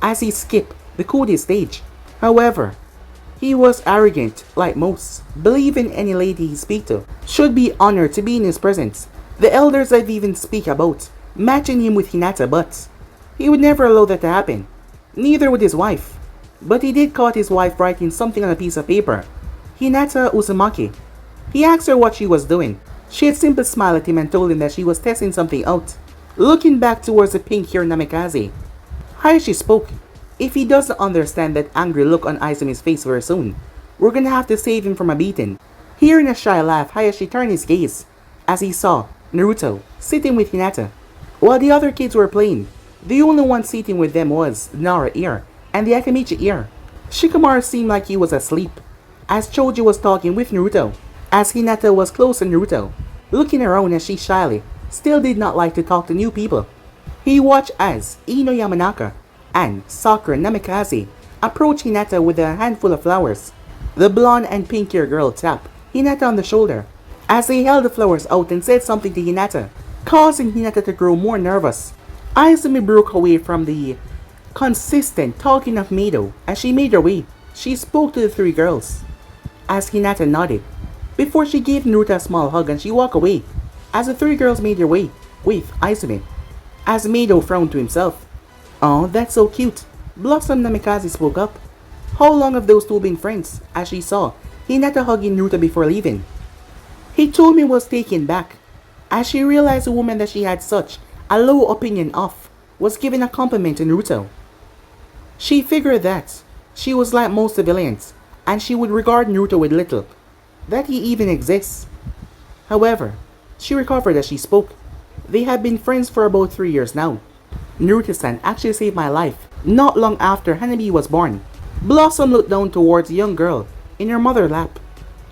as he skipped the Kodi stage. However, he was arrogant like most, believing any lady he speak to should be honored to be in his presence. The elders I've even speak about matching him with Hinata, but he would never allow that to happen. Neither would his wife. But he did caught his wife writing something on a piece of paper. Hinata Uzumaki. He asked her what she was doing. She had simply smiled at him and told him that she was testing something out. Looking back towards the pink-haired Namikaze, Hayashi spoke. If he doesn't understand that angry look on Izumi's face very soon, we're gonna have to save him from a beating. Hearing a shy laugh, Hayashi turned his gaze as he saw Naruto sitting with Hinata. While the other kids were playing, the only one sitting with them was the Nara ear and the Akamichi ear. Shikamaru seemed like he was asleep, as Choji was talking with Naruto, as Hinata was close to Naruto, looking around as she shyly still did not like to talk to new people. He watched as Ino Yamanaka and Sakura Namikaze approached Hinata with a handful of flowers. The blonde and pink-haired girl tapped Hinata on the shoulder as they held the flowers out and said something to Hinata, causing Hinata to grow more nervous. Izumi broke away from the consistent talking of Mido as she made her way. She spoke to the three girls as Hinata nodded before she gave Naruto a small hug and she walked away as the three girls made their way with Izumi. As Mido frowned to himself. "Oh, that's so cute." Blossom Namikaze spoke up. How long have those two been friends? As she saw Hinata hugging Naruto before leaving. Hitomi was taken back as she realized the woman that she had such a low opinion of was giving a compliment to Naruto. She figured that she was like most civilians and she would regard Naruto with little that he even exists. However, she recovered as she spoke. They have been friends for about 3 years now. Naruto-san actually saved my life not long after Hanabi was born. Blossom looked down towards the young girl in her mother's lap.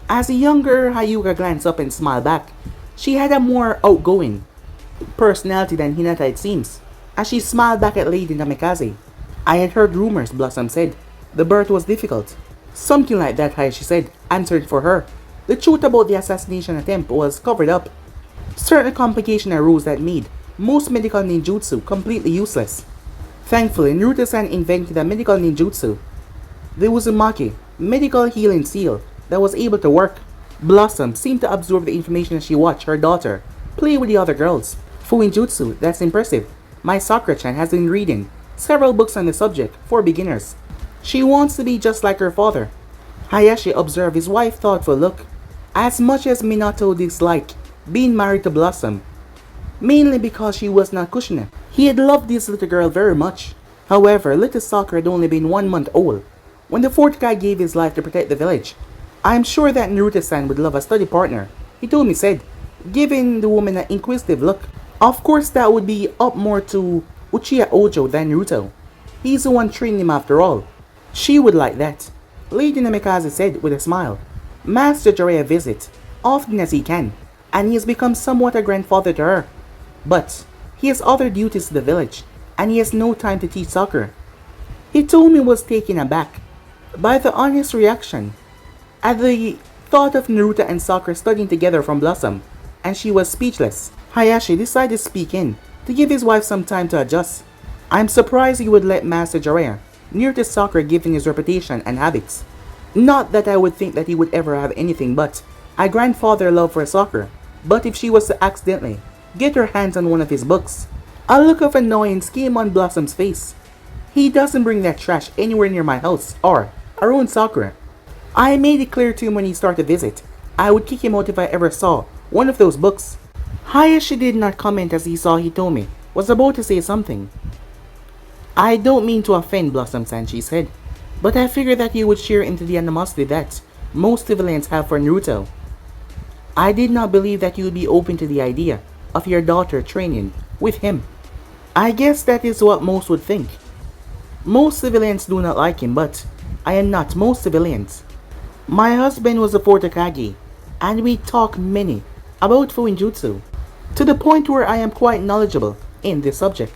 As the younger Hyuga glanced up and smiled back, she had a more outgoing personality than Hinata, it seems, as she smiled back at Lady Namikaze. "I had heard rumors," Blossom said. "The birth was difficult." "Something like that," Hayashi said, answered for her. The truth about the assassination attempt was covered up. Certain complications arose that made most medical ninjutsu completely useless. Thankfully, Naruto-san invented a medical ninjutsu, the Uzumaki medical healing seal, that was able to work. Blossom seemed to absorb the information as she watched her daughter play with the other girls. "Fuinjutsu, that's impressive. My Sakura-chan has been reading several books on the subject for beginners. She wants to be just like her father." Hayashi observed his wife's thoughtful look. As much as Minato disliked being married to Blossom, mainly because she was not Kushina, he had loved this little girl very much. However, little Sakura had only been 1 month old when the fourth guy gave his life to protect the village. "I'm sure that Naruto-san would love a study partner," Hitomi said, giving the woman an inquisitive look. Of course, that would be up more to Uchiha Ojo than Naruto. He's the one training him after all. "She would like that," Lady Namikaze said with a smile. "Master Jiraiya visits often as he can, and he has become somewhat a grandfather to her. But he has other duties to the village, and he has no time to teach Sakura." Hitomi was taken aback by the honest reaction at the thought of Naruto and Sakura studying together from Blossom, and she was speechless. Hayashi decided to speak in to give his wife some time to adjust. "I'm surprised he would let Master Jiraiya near to Sakura given his reputation and habits. Not that I would think that he would ever have anything but a grandfather love for Sakura, but if she was to accidentally get her hands on one of his books." A look of annoyance came on Blossom's face. "He doesn't bring that trash anywhere near my house or our own Sakura. I made it clear to him when he started to visit. I would kick him out if I ever saw one of those books." Hayashi did not comment as he saw Hitomi was about to say something. "I don't mean to offend Blossom-san," she said, "but I figured that you would share into the animosity that most civilians have for Naruto. I did not believe that you would be open to the idea of your daughter training with him. I guess that is what most would think. Most civilians do not like him, but I am not most civilians. My husband was a fourth Hokage, and we talk many about Fuinjutsu. to the point where I am quite knowledgeable in this subject.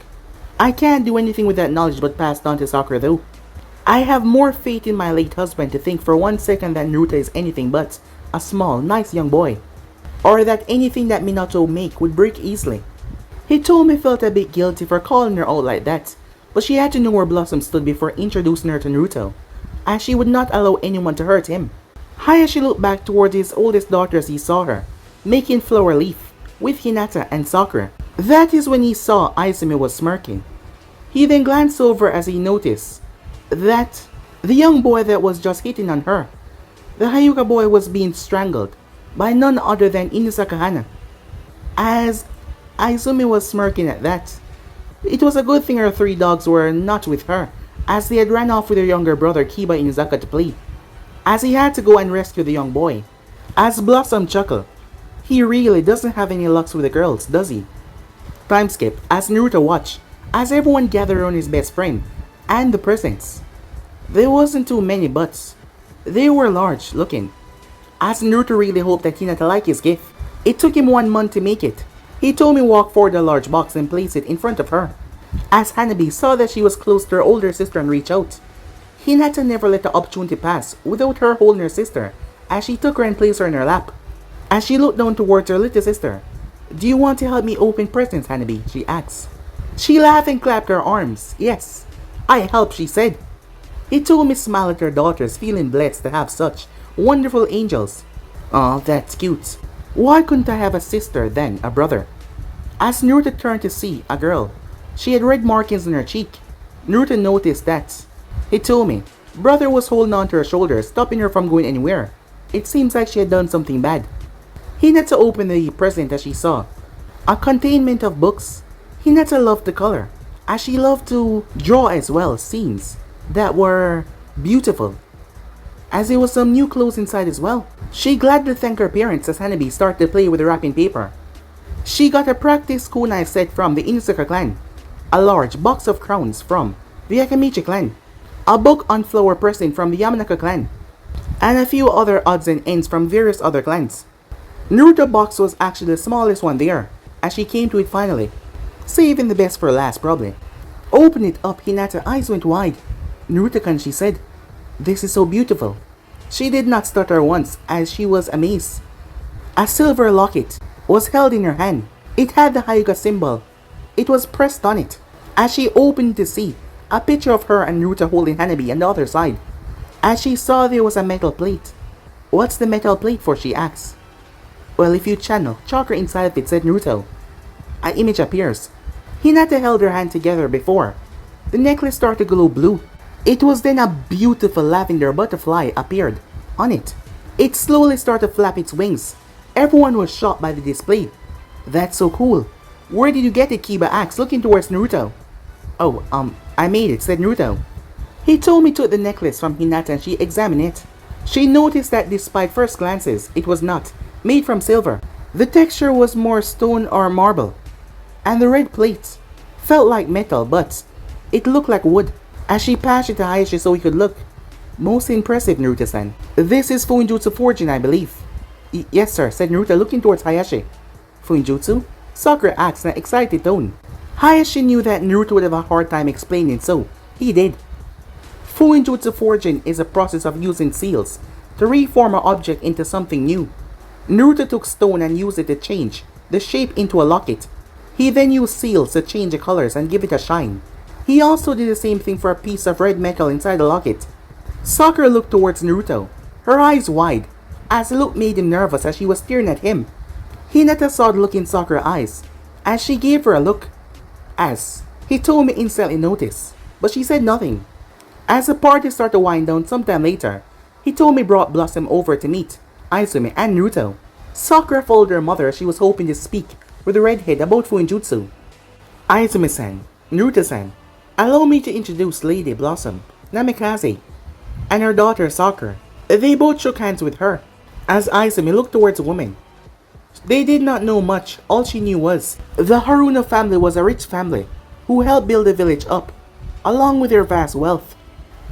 I can't do anything with that knowledge but pass it on to Sakura though. I have more faith in my late husband to think for 1 second that Naruto is anything but a small, nice young boy, or that anything that Minato make would break easily. He told me felt a bit guilty for calling her out like that, but she had to know where Blossom stood before introducing her to Naruto, as she would not allow anyone to hurt him. Hayashi looked back toward his oldest daughter as he saw her, making flower leaf with Hinata and Sakura. That is when he saw Izumi was smirking. He then glanced over as he noticed that the young boy that was just hitting on her, the Hyuga boy, was being strangled by none other than Inusaka Hana. As Izumi was smirking at that, it was a good thing her 3 dogs were not with her, as they had ran off with her younger brother Kiba Inuzaka to play, as he had to go and rescue the young boy. As Blossom chuckled, he really doesn't have any luck with the girls, does he? Time skip as Naruto watched as everyone gathered around his best friend and the presents. There wasn't too many, but they were large looking, as Naruto really hoped that Hinata liked his gift. It took him 1 month to make it. He told me walk forward the large box and place it in front of her. As Hanabi saw that she was close to her older sister and reached out, Hinata never let the opportunity pass without her holding her sister, as she took her and placed her in her lap. As she looked down towards her little sister, "Do you want to help me open presents, Hanabi?" she asked. She laughed and clapped her arms. "Yes, I help," she said. He told me smile at her daughters, feeling blessed to have such wonderful angels. "Aw, that's cute. Why couldn't I have a sister then a brother?" As Naruto turned to see a girl, she had red markings on her cheek. Naruto noticed that. He told me brother was holding on to her shoulder, stopping her from going anywhere. It seems like she had done something bad. Hinata opened the present as she saw a containment of books. Hinata loved the color, as she loved to draw as well scenes that were beautiful, as there was some new clothes inside as well. She gladly thanked her parents as Hanabi started to play with the wrapping paper. She got a practice kunai set from the Inusaka clan, a large box of crowns from the Akamichi clan, a book on flower pressing from the Yamanaka clan, and a few other odds and ends from various other clans. Naruto's box was actually the smallest one there, as she came to it finally, saving the best for last probably. Open it up, Hinata's eyes went wide. "Naruto-kun," she said, "this is so beautiful." She did not stutter once, as she was amazed. A silver locket was held in her hand. It had the Hyuga symbol. It was pressed on it. As she opened to see a picture of her and Naruto holding Hanabi on the other side, as she saw there was a metal plate. "What's the metal plate for?" she asked. "Well, if you channel chakra inside of it," said Naruto, an image appears. Hinata held her hand together before the necklace started to glow blue. It was then a beautiful lavender butterfly appeared on it. It slowly started to flap its wings. Everyone was shocked by the display. "That's so cool. Where did you get it?" Kiba asked, looking towards Naruto. "Oh, I made it," said Naruto. He told me to take the necklace from Hinata and she examined it. She noticed that despite first glances, it was not made from silver. The texture was more stone or marble, and the red plate felt like metal, but it looked like wood. As she passed it to Hayashi so he could look. "Most impressive, Naruto-san. This is Fuinjutsu forging, I believe." "Yes, sir," said Naruto, looking towards Hayashi. "Fuinjutsu?" Sakura asked in an excited tone. Hayashi knew that Naruto would have a hard time explaining, so he did. Fuinjutsu forging is a process of using seals to reform an object into something new. Naruto took stone and used it to change the shape into a locket. He then used seals to change the colors and give it a shine. He also did the same thing for a piece of red metal inside the locket. Sakura looked towards Naruto, her eyes wide, as the look made him nervous as she was staring at him. Hinata saw the look in Sakura's eyes, as she gave her a look, as Hitomi instantly noticed, but she said nothing. As the party started to wind down sometime later, Hitomi brought Blossom over to meet Izumi and Naruto. Sakura followed her mother as she was hoping to speak with the redhead about Fuinjutsu. "Izumi-san, Naruto-san, allow me to introduce Lady Blossom, Namikaze, and her daughter Sakura." They both shook hands with her, as Izumi looked towards the woman. They did not know much. All she knew was the Haruna family was a rich family who helped build the village up, along with their vast wealth.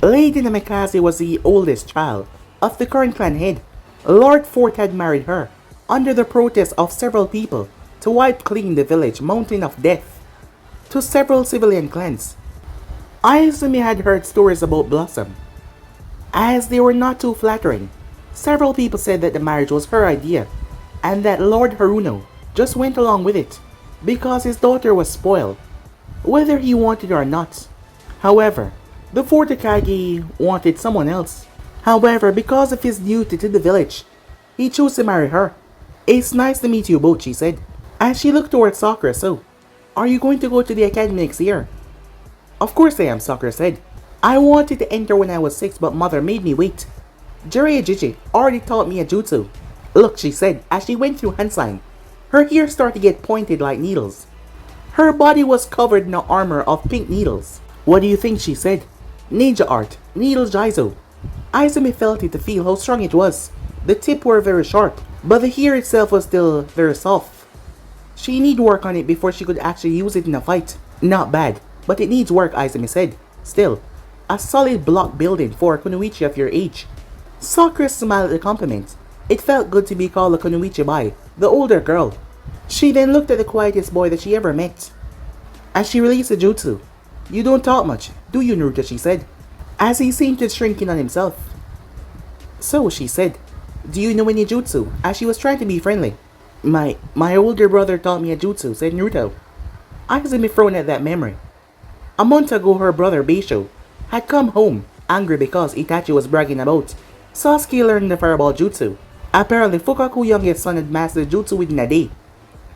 Lady Namikaze was the oldest child of the current clan head. Lord Fort had married her under the protest of several people to wipe clean the village mountain of death to several civilian clans. Izumi had heard stories about Blossom, as they were not too flattering. Several people said that the marriage was her idea, and that Lord Haruno just went along with it because his daughter was spoiled, whether he wanted or not. However, the fourth Hokage wanted someone else. However, because of his duty to the village, he chose to marry her. "It's nice to meet you both," she said, as she looked towards Sakura. "So, are you going to go to the academy next year?" "Of course I am," Sakura said. "I wanted to enter when I was 6, but mother made me wait. Jiraiya already taught me a jutsu." "Look," she said as she went through hand sign. Her hair started to get pointed like needles. Her body was covered in an armor of pink needles. "What do you think?" she said. "Ninja art, needle jaizo." Izumi felt it to feel how strong it was. The tips were very sharp, but the hair itself was still very soft. She need work on it before she could actually use it in a fight. "Not bad, but it needs work," Izumi said. "Still, a solid block building for a kunoichi of your age." Sakura smiled at the compliment. It felt good to be called a kunoichi by the older girl. She then looked at the quietest boy that she ever met, as she released a jutsu. "You don't talk much, do you, Naruto?" she said, as he seemed to shrink in on himself. "So," she said, "do you know any jutsu?" as she was trying to be friendly. My older brother taught me a jutsu," said Naruto. Izumi frowned at that memory. A month ago, her brother Beisho had come home angry because Itachi was bragging about Sasuke learning the fireball jutsu. Apparently, Fukaku's youngest son had mastered jutsu within a day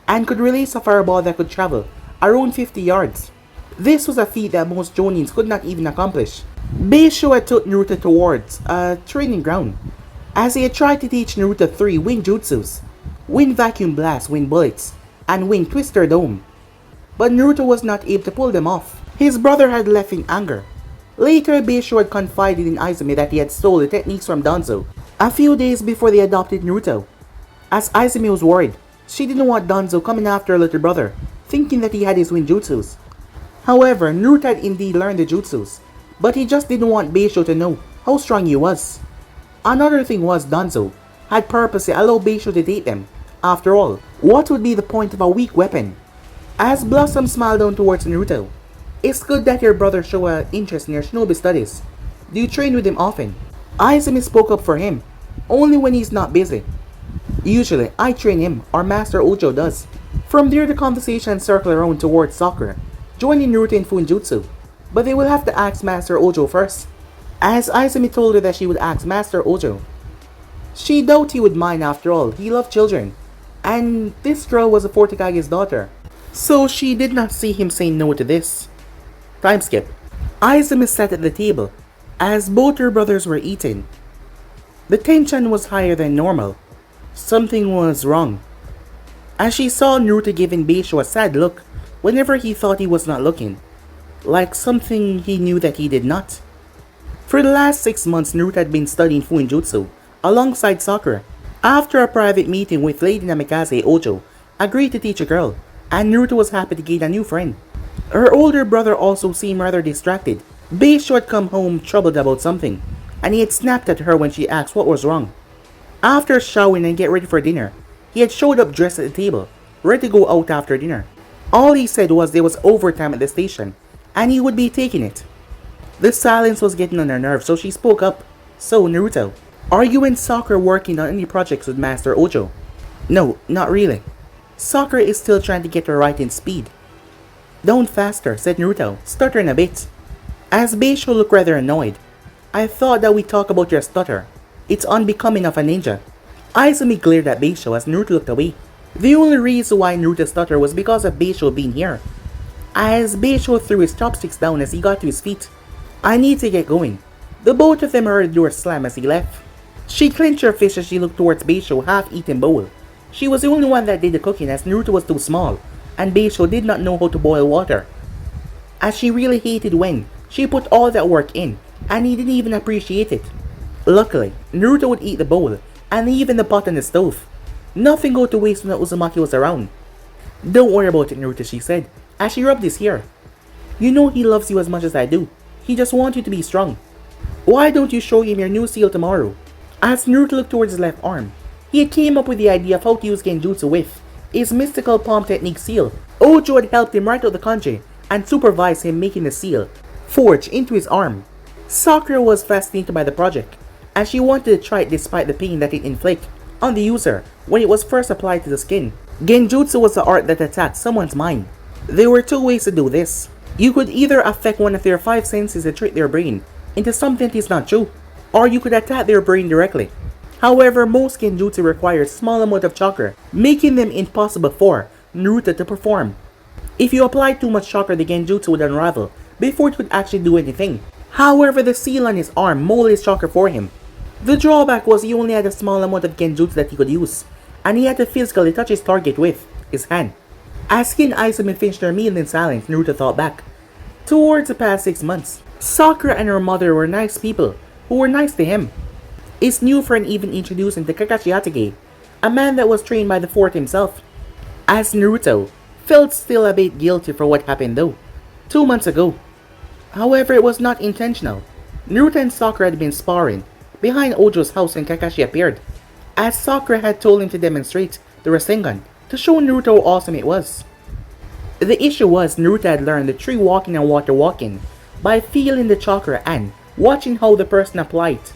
and could release a fireball that could travel around 50 yards. This was a feat that most Jonins could not even accomplish. Beisho had took Naruto towards a training ground, as he had tried to teach Naruto 3 wind jutsus: wind vacuum blast, wind bullets, and wind twister dome. But Naruto was not able to pull them off. His brother had left in anger. Later, Beisho had confided in Izumi that he had stolen the techniques from Danzo a few days before they adopted Naruto. As Izumi was worried, she didn't want Danzo coming after her little brother, thinking that he had his wind jutsus. However, Naruto had indeed learned the jutsus, but he just didn't want Beisho to know how strong he was. Another thing was Danzo had purposely allowed Beisho to date them. After all, what would be the point of a weak weapon? As Blossom smiled down towards Naruto, "It's good that your brother showed an interest in your shinobi studies. Do you train with him often?" Izumi spoke up for him, "Only when he's not busy. Usually, I train him, or Master Ojo does." From there, the conversation circled around towards Sakura, joining Naruto in Fuinjutsu. But they will have to ask Master Ojo first, as Izumi told her that she would ask Master Ojo. She doubted he would mind. After all, he loved children, and this girl was a fourth Hokage's daughter, so she did not see him saying no to this. Time skip. Izumi sat at the table, as both her brothers were eating. The tension was higher than normal. Something was wrong, as she saw Naruto giving Beisho a sad look whenever he thought he was not looking, like something he knew that he did not. For the last 6 months, Naruto had been studying Fuinjutsu alongside Sakura. After a private meeting with Lady Namikaze, Ojo agreed to teach a girl, and Naruto was happy to gain a new friend. Her older brother also seemed rather distracted. Beisho had come home troubled about something, and he had snapped at her when she asked what was wrong. After showering and get ready for dinner, he had showed up dressed at the table, ready to go out after dinner. All he said was there was overtime at the station, and he would be taking it. The silence was getting on her nerves, so she spoke up. "So, Naruto, are you and Sakura working on any projects with Master Ojo?" "No, not really. Sakura is still trying to get her writing speed." "Don't faster," said Naruto, stuttering a bit. As Beisho looked rather annoyed. "I thought that we talk about your stutter. It's unbecoming of a ninja." Izumi glared at Beisho as Naruto looked away. The only reason why Naruto stuttered was because of Beisho being here. As Beisho threw his chopsticks down as he got to his feet. "I need to get going." The both of them heard the door slam as he left. She clenched her fist as she looked towards Beisho's half-eaten bowl. She was the only one that did the cooking, as Naruto was too small, and Beisho did not know how to boil water. As she really hated when she put all that work in, and he didn't even appreciate it. Luckily, Naruto would eat the bowl, and even the pot on the stove. Nothing go to waste when Uzumaki was around. "Don't worry about it, Naruto," she said, as she rubbed his hair. "You know he loves you as much as I do. He just wants you to be strong. Why don't you show him your new seal tomorrow?" As Naruto looked towards his left arm, he had came up with the idea of how to use Genjutsu with his mystical palm technique seal. Ojo had helped him write out the kanji and supervised him making the seal, forged into his arm. Sakura was fascinated by the project, and she wanted to try it despite the pain that it inflicted on the user when it was first applied to the skin. Genjutsu was the art that attacked someone's mind. There were two ways to do this. You could either affect one of their 5 senses to trick their brain into something that is not true, or you could attack their brain directly. However, most genjutsu require small amount of chakra, making them impossible for Naruto to perform. If you applied too much chakra, the genjutsu would unravel before it could actually do anything. However, the seal on his arm molded his chakra for him. The drawback was he only had a small amount of genjutsu that he could use, and he had to physically touch his target with his hand. As he and Izumi finished their meal in silence, Naruto thought back towards the past 6 months. Sakura and her mother were nice people who were nice to him. His new friend even introduced him to Kakashi Hatake, a man that was trained by the fort himself. As Naruto felt still a bit guilty for what happened though, 2 months ago. However, it was not intentional. Naruto and Sakura had been sparring behind Ojo's house when Kakashi appeared, as Sakura had told him to demonstrate the Rasengan to show Naruto how awesome it was. The issue was Naruto had learned the tree walking and water walking by feeling the chakra and watching how the person applied it.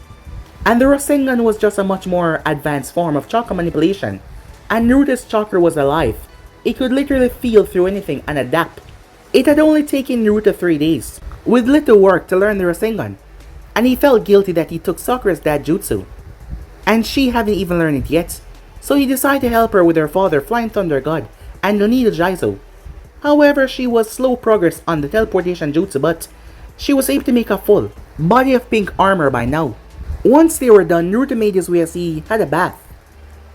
And the Rasengan was just a much more advanced form of chakra manipulation, and Naruto's chakra was alive. It could literally feel through anything and adapt. It had only taken Naruto 3 days, with little work, to learn the Rasengan, and he felt guilty that he took Sakura's dad jutsu, and she hadn't even learned it yet, so he decided to help her with her father, Flying Thunder God, and Nonito Jaizo. However, she was slow progress on the teleportation jutsu, but she was able to make a full body of pink armor by now. Once they were done, Naruto made his way as he had a bath.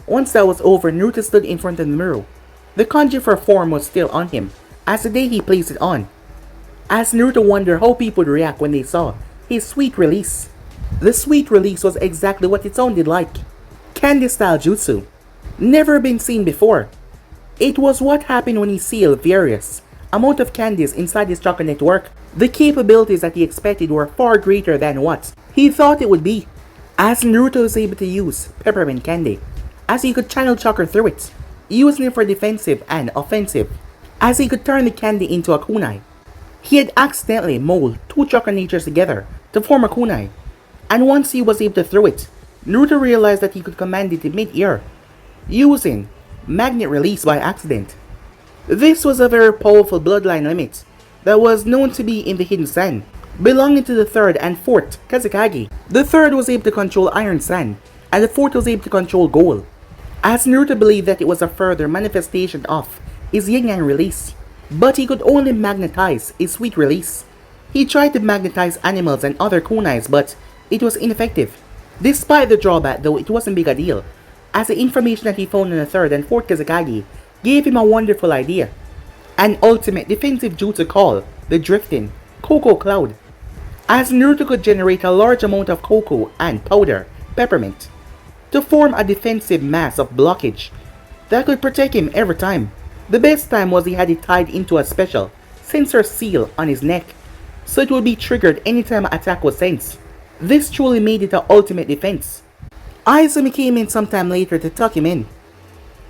Once that was over, Naruto stood in front of the mirror. The kanji for form was still on him, as the day he placed it on. As Naruto wondered how people would react when they saw his sweet release. The sweet release was exactly what it sounded like. Candy style jutsu. Never been seen before. It was what happened when he sealed various amount of candies inside his chakra network. The capabilities that he expected were far greater than what he thought it would be. As Naruto was able to use peppermint candy, as he could channel chakra through it, using it for defensive and offensive, as he could turn the candy into a kunai. He had accidentally molded 2 chakra natures together to form a kunai, and once he was able to throw it, Naruto realized that he could command it in mid-air, using magnet release by accident. This was a very powerful bloodline limit that was known to be in the Hidden Sand, belonging to the 3rd and 4th Kazekage. The 3rd was able to control Iron Sand, and the 4th was able to control Gold, as Naruto believed that it was a further manifestation of his Yin-Yang release, but he could only magnetize his sweet release. He tried to magnetize animals and other kunais, but it was ineffective. Despite the drawback though, it wasn't big a deal, as the information that he found in the 3rd and 4th Kazekage gave him a wonderful idea. An ultimate defensive jutsu called the Drifting Cocoa Cloud, as Naruto could generate a large amount of cocoa and powder, peppermint, to form a defensive mass of blockage that could protect him every time. The best time was he had it tied into a special sensor seal on his neck, so it would be triggered anytime an attack was sensed. This truly made it an ultimate defense. Izumi came in sometime later to tuck him in.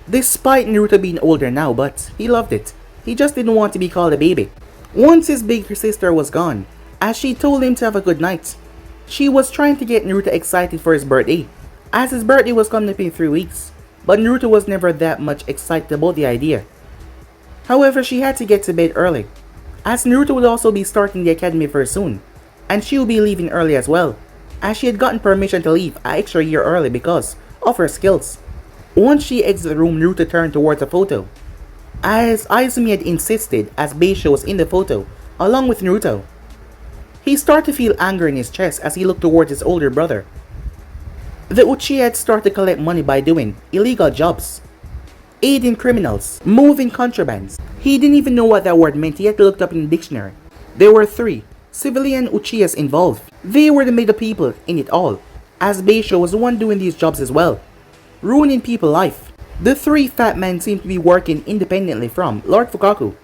Despite Naruto being older now, but he loved it. He just didn't want to be called a baby. Once his big sister was gone, as she told him to have a good night, she was trying to get Naruto excited for his birthday, as his birthday was coming up in 3 weeks, but Naruto was never that much excited about the idea. However, she had to get to bed early, as Naruto would also be starting the academy very soon, and she would be leaving early as well, as she had gotten permission to leave an extra year early because of her skills. Once she exited the room, Naruto turned towards the photo, as Izumi had insisted, as Beisho was in the photo along with Naruto. He started to feel anger in his chest as he looked towards his older brother. The Uchiha had started to collect money by doing illegal jobs, aiding criminals, moving contrabands. He didn't even know what that word meant. He had to look it up in the dictionary. There were 3 civilian Uchihas involved. They were the middle people in it all, as Beisho was the one doing these jobs as well, ruining people's life. The 3 fat men seemed to be working independently from Lord Fukaku.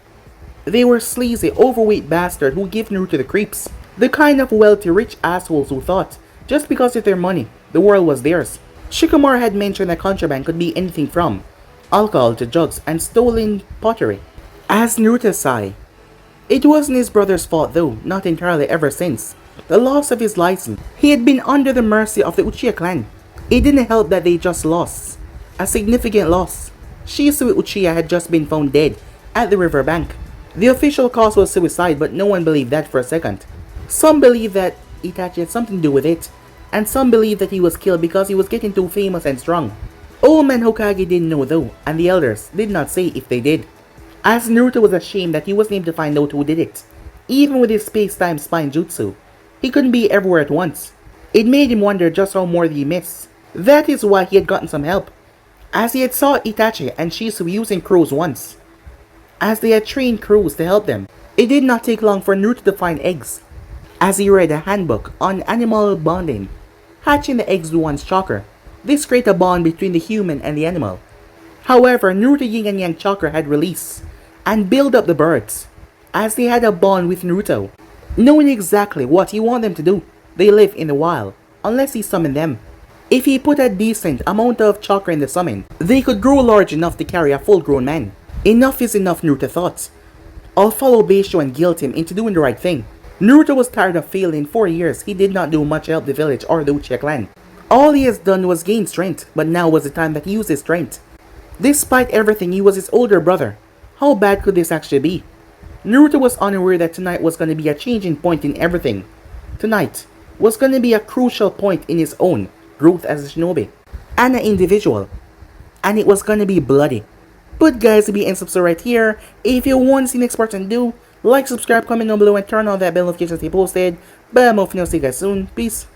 They were sleazy, overweight bastards who gave Naruto the creeps. The kind of wealthy, rich assholes who thought, just because of their money, the world was theirs. Shikamaru had mentioned that contraband could be anything from alcohol to drugs, and stolen pottery. As Naruto sighed, it wasn't his brother's fault though, not entirely ever since the loss of his license. He had been under the mercy of the Uchiha clan. It didn't help that they just lost. A significant loss. Shisui Uchiha had just been found dead at the riverbank. The official cause was suicide, but no one believed that for a second. Some believed that Itachi had something to do with it, and some believed that he was killed because he was getting too famous and strong. Old Man Hokage didn't know though, and the elders did not say if they did. As Naruto was ashamed that he wasn't able to find out who did it. Even with his space-time spine jutsu, he couldn't be everywhere at once. It made him wonder just how more did he miss. That is why he had gotten some help, as he had saw Itachi and Shisui using crows once, as they had trained crows to help them. It did not take long for Naruto to find eggs, as he read a handbook on animal bonding. Hatching the eggs with one's chakra, this created a bond between the human and the animal. However, Naruto Yin and Yang chakra had released and built up the birds, as they had a bond with Naruto. Knowing exactly what he wanted them to do, they live in the wild, unless he summoned them. If he put a decent amount of chakra in the summon, they could grow large enough to carry a full-grown man. Enough is enough, Naruto thought. I'll follow Beisho and guilt him into doing the right thing. Naruto was tired of failing. 4 years, he did not do much to help the village or the Uchiha clan. All he has done was gain strength, but now was the time that he used his strength. Despite everything, he was his older brother. How bad could this actually be? Naruto was unaware that tonight was going to be a changing point in everything. Tonight was going to be a crucial point in his own growth as a shinobi and an individual. And it was going to be bloody. But guys, be and subscribe right here. If you want to see the next part, do like, subscribe, comment down below, and turn on that bell notification to stay posted. But I'm off now. See you guys soon. Peace.